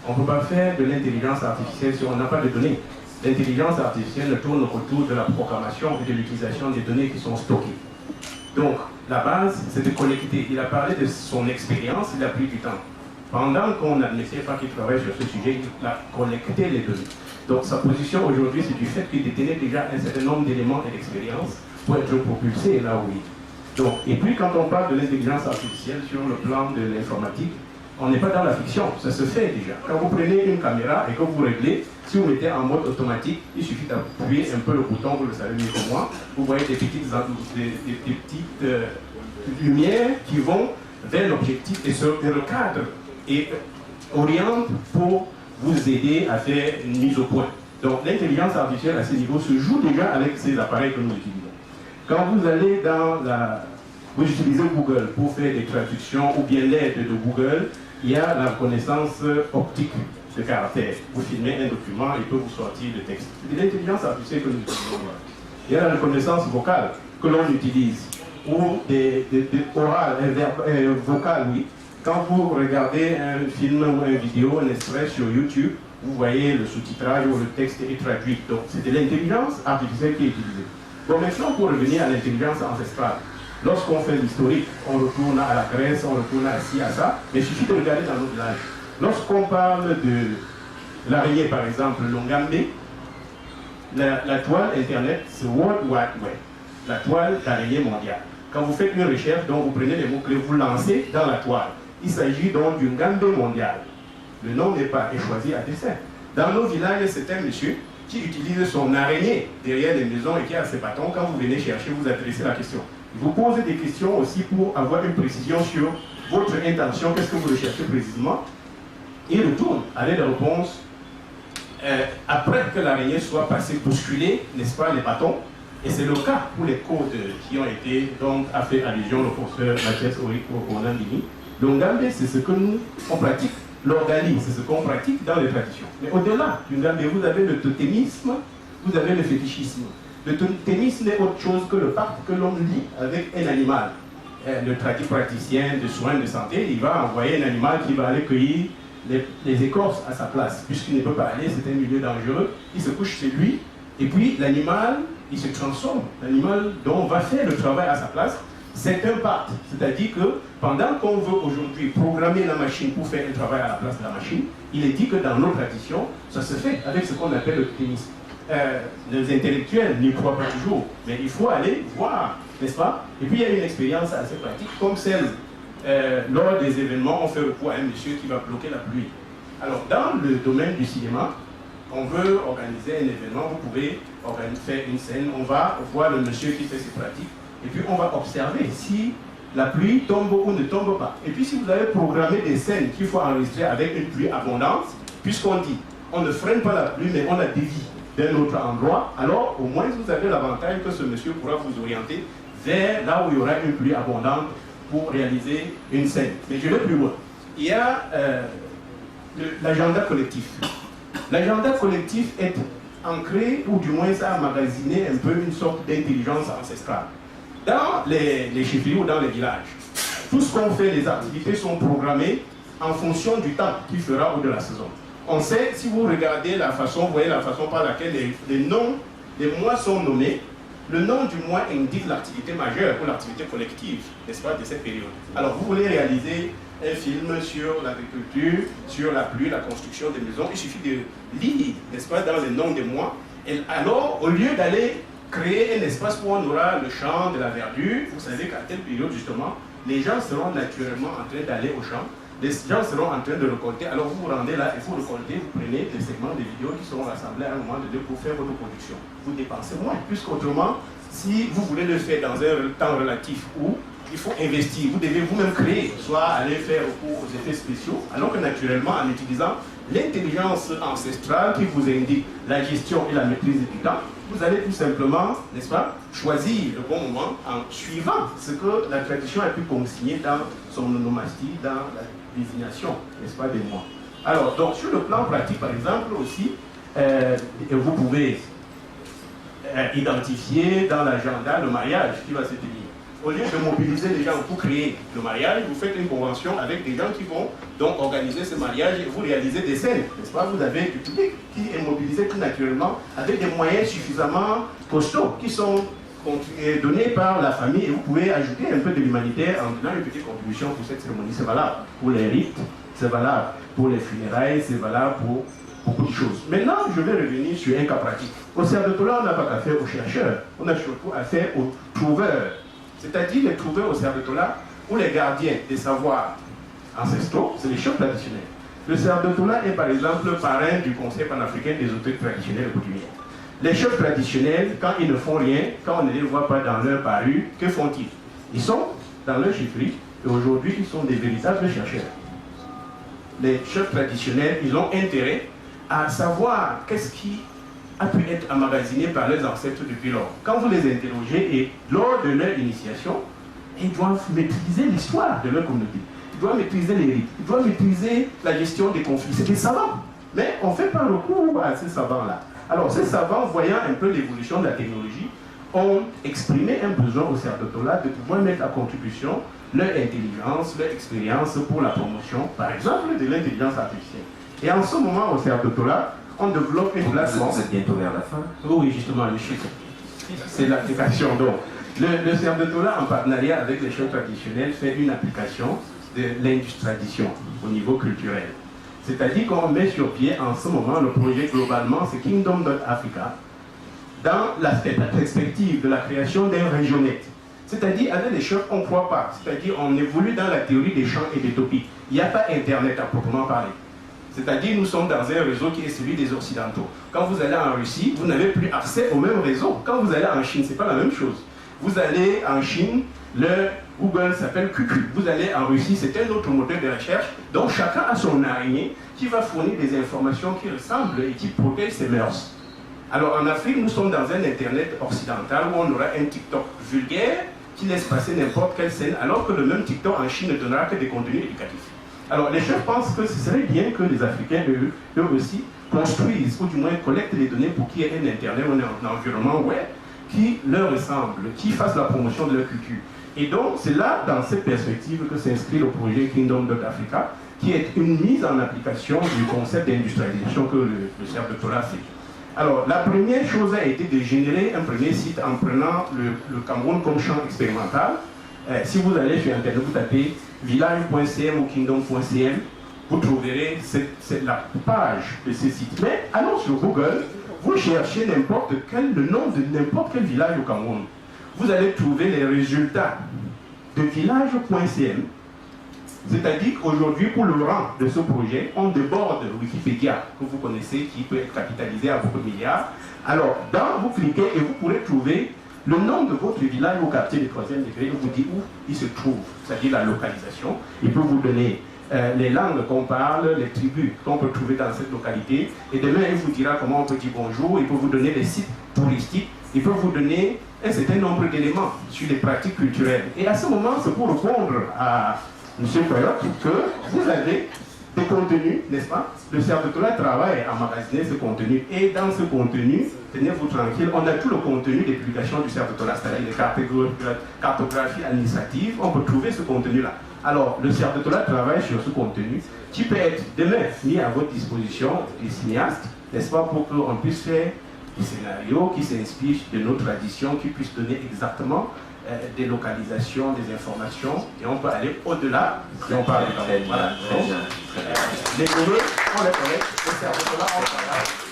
On ne peut pas faire de l'intelligence artificielle si on n'a pas de données. L'intelligence artificielle tourne autour de la programmation et de l'utilisation des données qui sont stockées. Donc, la base, c'est de collecter. Il a parlé de son expérience, il a pris du temps. Pendant qu'on n'admettait pas qu'il travaille sur ce sujet, il a collecté les données. Donc, sa position aujourd'hui, c'est du fait qu'il détenait déjà un certain nombre d'éléments et d'expériences pour être propulsé là où il est. Donc, et puis, quand on parle de l'intelligence artificielle sur le plan de l'informatique, on n'est pas dans la fiction, ça se fait déjà. Quand vous prenez une caméra et que vous réglez, si vous mettez en mode automatique, il suffit d'appuyer un peu le bouton, vous le savez mieux que moi, vous voyez des petites lumières qui vont vers l'objectif et le cadre et orientent pour vous aider à faire une mise au point. Donc l'intelligence artificielle à ce niveau se joue déjà avec ces appareils que nous utilisons. Quand vous allez dans la... Vous utilisez Google pour faire des traductions ou bien l'aide de Google, il y a la reconnaissance optique de caractère. Vous filmez un document, il peut vous sortir le texte. C'est de l'intelligence artificielle que nous utilisons. Il y a la reconnaissance vocale que l'on utilise, ou des orales, vocales, oui. Quand vous regardez un film ou une vidéo, un extrait sur YouTube, vous voyez le sous-titrage ou le texte est traduit. Donc c'est de l'intelligence artificielle qui est utilisée. Bon, maintenant pour revenir à l'intelligence ancestrale. Lorsqu'on fait l'historique, on retourne à la Grèce, on retourne à ci, à ça, mais il suffit de regarder dans nos villages. Lorsqu'on parle de l'araignée, par exemple, l'ongambé, la toile Internet, c'est World Wide Web, la toile d'araignée mondiale. Quand vous faites une recherche, donc vous prenez les mots-clés, vous lancez dans la toile. Il s'agit donc d'une gambé mondiale. Le nom n'est pas choisi à dessein. Dans nos villages, c'est un monsieur qui utilise son araignée derrière les maisons et qui a ses bâtons. Quand vous venez chercher, vous adressez la question. Il vous pose des questions aussi pour avoir une précision sur votre intention, qu'est-ce que vous recherchez précisément. Il retourne avec des réponses après que l'araignée soit passée bousculer, n'est-ce pas, les bâtons. Et c'est le cas pour les codes qui ont été, donc, a fait allusion le professeur Mathias Oriko-Onandini. L'ongambé, c'est ce que nous, on pratique. L'orgali, c'est ce qu'on pratique dans les traditions. Mais au-delà du ngambé, vous avez le totémisme, vous avez le fétichisme. Le totémisme n'est autre chose que le pacte que l'on lie avec un animal. Le praticien de soins de santé, il va envoyer un animal qui va aller cueillir les écorces à sa place. Puisqu'il ne peut pas aller, c'est un milieu dangereux, il se couche chez lui, et puis l'animal, il se transforme. L'animal dont on va faire le travail à sa place, c'est un pacte. C'est-à-dire que pendant qu'on veut aujourd'hui programmer la machine pour faire un travail à la place de la machine, il est dit que dans nos traditions, ça se fait avec ce qu'on appelle le totémisme. Les intellectuels n'y croient pas toujours, mais il faut aller voir, n'est-ce pas? Et puis il y a une expérience assez pratique, comme celle, lors des événements, on fait recours à un monsieur qui va bloquer la pluie. Alors, dans le domaine du cinéma, on veut organiser un événement, vous pouvez faire une scène, on va voir le monsieur qui fait ses pratiques, et puis on va observer si la pluie tombe ou ne tombe pas. Et puis si vous avez programmé des scènes qu'il faut enregistrer avec une pluie abondante, puisqu'on dit, on ne freine pas la pluie, mais on la dévie d'un autre endroit, alors au moins vous avez l'avantage que ce monsieur pourra vous orienter vers là où il y aura une pluie abondante pour réaliser une scène. Mais je vais plus loin. Il y a l'agenda collectif. L'agenda collectif est ancré, ou du moins ça a emmagasiné un peu une sorte d'intelligence ancestrale. Dans les chefferies ou dans les villages, tout ce qu'on fait, les activités sont programmées en fonction du temps qu'il fera ou de la saison. On sait, si vous regardez la façon, vous voyez la façon par laquelle les noms des mois sont nommés, le nom du mois indique l'activité majeure ou l'activité collective, n'est-ce pas, de cette période. Alors vous voulez réaliser un film sur l'agriculture, sur la pluie, la construction des maisons, il suffit de lire, n'est-ce pas, dans les noms des mois. Et alors, au lieu d'aller créer un espace où on aura le champ, de la verdure, vous savez qu'à telle période, justement, les gens seront naturellement en train d'aller au champ, les gens seront en train de récolter, alors vous vous rendez là et vous récoltez, vous prenez des segments de vidéos qui seront rassemblés à un moment donné pour faire votre production. Vous dépensez moins, puisqu'autrement, si vous voulez le faire dans un temps relatif où il faut investir, vous devez vous-même créer, soit aller faire recours aux effets spéciaux, alors que naturellement, en utilisant l'intelligence ancestrale qui vous indique la gestion et la maîtrise du temps, vous allez tout simplement, n'est-ce pas, choisir le bon moment en suivant ce que la tradition a pu consigner dans son onomastie, dans la désignation, n'est-ce pas, des mois. Alors, donc, sur le plan pratique, par exemple, aussi, vous pouvez identifier dans l'agenda le mariage qui va se tenir. au lieu de mobiliser les gens pour créer le mariage, vous faites une convention avec des gens qui vont donc organiser ce mariage et vous réalisez des scènes, n'est-ce pas? Vous avez du public qui est mobilisé tout naturellement avec des moyens suffisamment costauds qui sont donnés par la famille et vous pouvez ajouter un peu de l'humanitaire en donnant une petite contribution pour cette cérémonie. C'est valable pour les rites, c'est valable pour les funérailles, c'est valable pour beaucoup de choses. Maintenant, je vais revenir sur un cas pratique. Au Cerf-de-Tola, on n'a pas qu'à faire aux chercheurs, on a surtout à faire aux trouveurs. C'est-à-dire les trouveurs au Cerf-de-Tola ou les gardiens des savoirs ancestraux, c'est les chefs traditionnels. Le Cerf-de-Tola est par exemple parrain du Conseil panafricain des autorités traditionnelles coutumières. Les chefs traditionnels, quand ils ne font rien, quand on ne les voit pas dans leur parure, que font-ils? Ils sont dans leur chefferie et aujourd'hui ils sont des véritables chercheurs. Les chefs traditionnels, ils ont intérêt à savoir qu'est-ce qui a pu être emmagasiné par leurs ancêtres depuis lors. Quand vous les interrogez et lors de leur initiation, ils doivent maîtriser l'histoire de leur communauté. Ils doivent maîtriser les rites. Ils doivent maîtriser la gestion des conflits. C'est des savants. Mais on ne fait pas recours à ces savants-là. Alors ces savants, voyant un peu l'évolution de la technologie, ont exprimé un besoin au Cerf-de-Tola de pouvoir mettre à contribution leur intelligence, leur expérience pour la promotion, par exemple, de l'intelligence artificielle. Et en ce moment, au Cerf-de-Tola, on développe une plateforme. Vous êtes bientôt vers la fin. Oui, justement, le chiffre. C'est l'application. Donc, le Cerf-de-Tola, en partenariat avec les chefs traditionnels, fait une application de l'industrialisation au niveau culturel. C'est-à-dire qu'on met sur pied en ce moment le projet globalement, c'est Kingdom.Africa, dans la perspective de la création d'un régionnette. C'est-à-dire, avec les chefs, on ne croit pas. C'est-à-dire, on évolue dans la théorie des champs et des topiques. Il n'y a pas Internet à proprement parler. C'est-à-dire, nous sommes dans un réseau qui est celui des Occidentaux. Quand vous allez en Russie, vous n'avez plus accès au même réseau. Quand vous allez en Chine, ce n'est pas la même chose. Vous allez en Chine, le Google s'appelle QQ. Vous allez en Russie, c'est un autre moteur de recherche. Donc, chacun a son araignée qui va fournir des informations qui ressemblent et qui protègent ses mœurs. Alors, en Afrique, nous sommes dans un Internet occidental où on aura un TikTok vulgaire qui laisse passer n'importe quelle scène, alors que le même TikTok en Chine ne donnera que des contenus éducatifs. Alors les chefs pensent que ce serait bien que les Africains, eux aussi, construisent, ou du moins collectent les données pour qu'il y ait un Internet ou un environnement web qui leur ressemble, qui fasse la promotion de leur culture. Et donc c'est là, dans cette perspective, que s'inscrit le projet Kingdom.Africa, qui est une mise en application du concept d'industrialisation que le Cerf-de-Tola fait. Alors, la première chose a été de générer un premier site en prenant le Cameroun comme champ expérimental. Si vous allez sur Internet, vous tapez village.cm ou kingdom.cm, vous trouverez la page de ce site. Mais allons sur Google, vous cherchez le nom de n'importe quel village au Cameroun. Vous allez trouver les résultats de village.cm. C'est-à-dire qu'aujourd'hui, pour le rang de ce projet, on déborde Wikipédia, que vous connaissez, qui peut être capitalisé à beaucoup de milliards. Alors, vous cliquez et vous pourrez trouver le nom de votre village au quartier du 3e degré. Il vous dit où il se trouve, c'est-à-dire la localisation. Il peut vous donner les langues qu'on parle, les tribus qu'on peut trouver dans cette localité. Et demain, il vous dira comment on peut dire bonjour. Il peut vous donner des sites touristiques. Il peut vous donner un certain nombre d'éléments sur les pratiques culturelles. Et à ce moment, c'est pour répondre à M. Coyote que vous avez des contenus, n'est-ce pas? Le Cerf-de-Tola travaille à emmagasiner ce contenu. Et dans ce contenu, tenez-vous tranquille, on a tout le contenu des publications du Cerf-de-Tola, c'est-à-dire les cartographies administratives, on peut trouver ce contenu-là. Alors, le Cerf-de-Tola travaille sur ce contenu qui peut être demain mis à votre disposition des cinéastes, n'est-ce pas, pour qu'on puisse faire des scénarios qui s'inspirent de nos traditions, qui puissent donner exactement des localisations, des informations, et on peut aller au-delà, et on parle de Cameroun. Voilà. Les données, on les collecte, le Cerf-de-Tola, on travaille.